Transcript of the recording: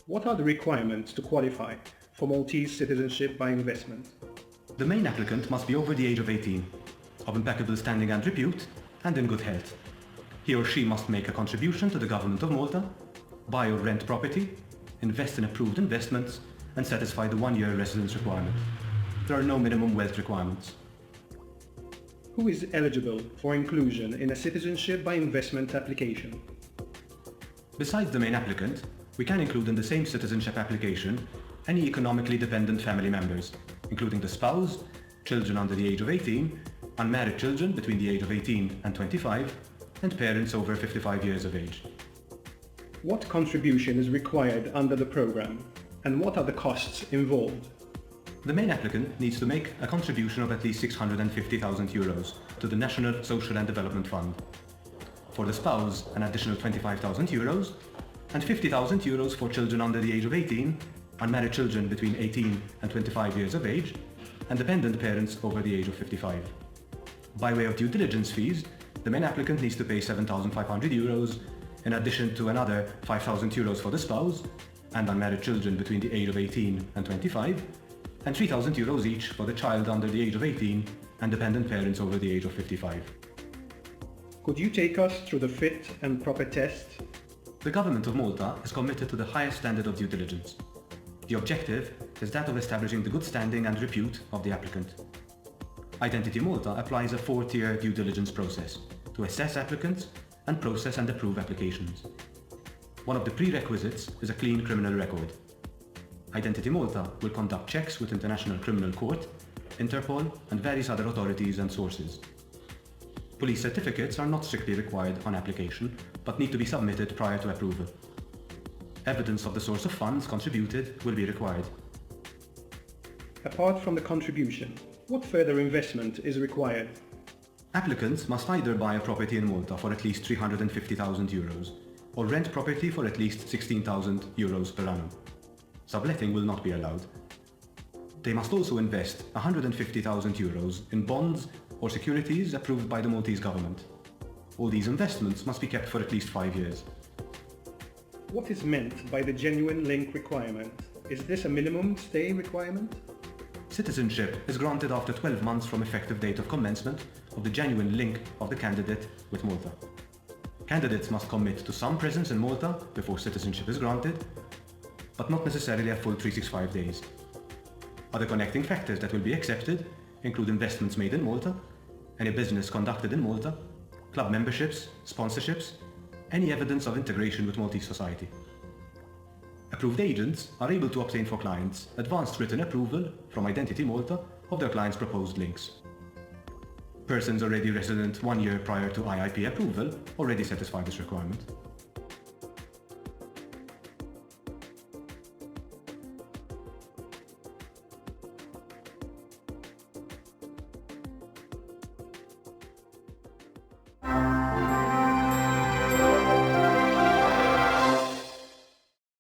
What are the requirements to qualify for Maltese citizenship by investment? The main applicant must be over the age of 18, of impeccable standing and repute, and in good health. He or she must make a contribution to the government of Malta, buy or rent property, invest in approved investments, and satisfy the 1-year residence requirement. There are no minimum wealth requirements. Who is eligible for inclusion in a citizenship by investment application? Besides the main applicant, we can include in the same citizenship application any economically dependent family members, including the spouse, children under the age of 18, unmarried children between the age of 18 and 25, and parents over 55 years of age. What contribution is required under the program, and what are the costs involved? The main applicant needs to make a contribution of at least €650,000 to the National Social and Development Fund. For the spouse, an additional €25,000, and €50,000 for children under the age of 18, unmarried children between 18 and 25 years of age, and dependent parents over the age of 55. By way of due diligence fees, the main applicant needs to pay €7,500 in addition to another €5,000 for the spouse and unmarried children between the age of 18 and 25, and €3,000 each for the child under the age of 18 and dependent parents over the age of 55. Could you take us through the fit and proper test? The Government of Malta is committed to the highest standard of due diligence. The objective is that of establishing the good standing and repute of the applicant. Identity Malta applies a 4-tier due diligence process to assess applicants and process and approve applications. One of the prerequisites is a clean criminal record. Identity Malta will conduct checks with International Criminal Court, Interpol, and various other authorities and sources. Police certificates are not strictly required on application, but need to be submitted prior to approval. Evidence of the source of funds contributed will be required. Apart from the contribution, what further investment is required? Applicants must either buy a property in Malta for at least €350,000 or rent property for at least €16,000 per annum. Subletting will not be allowed. They must also invest €150,000 in bonds or securities approved by the Maltese government. All these investments must be kept for at least 5 years. What is meant by the genuine link requirement? Is this a minimum stay requirement? Citizenship is granted after 12 months from effective date of commencement of the genuine link of the candidate with Malta. Candidates must commit to some presence in Malta before citizenship is granted, but not necessarily a full 365 days. Other connecting factors that will be accepted include investments made in Malta, any business conducted in Malta, club memberships, sponsorships, any evidence of integration with Maltese society. Approved agents are able to obtain for clients advanced written approval from Identity Malta of their clients' proposed links. Persons already resident 1 year prior to IIP approval already satisfy this requirement.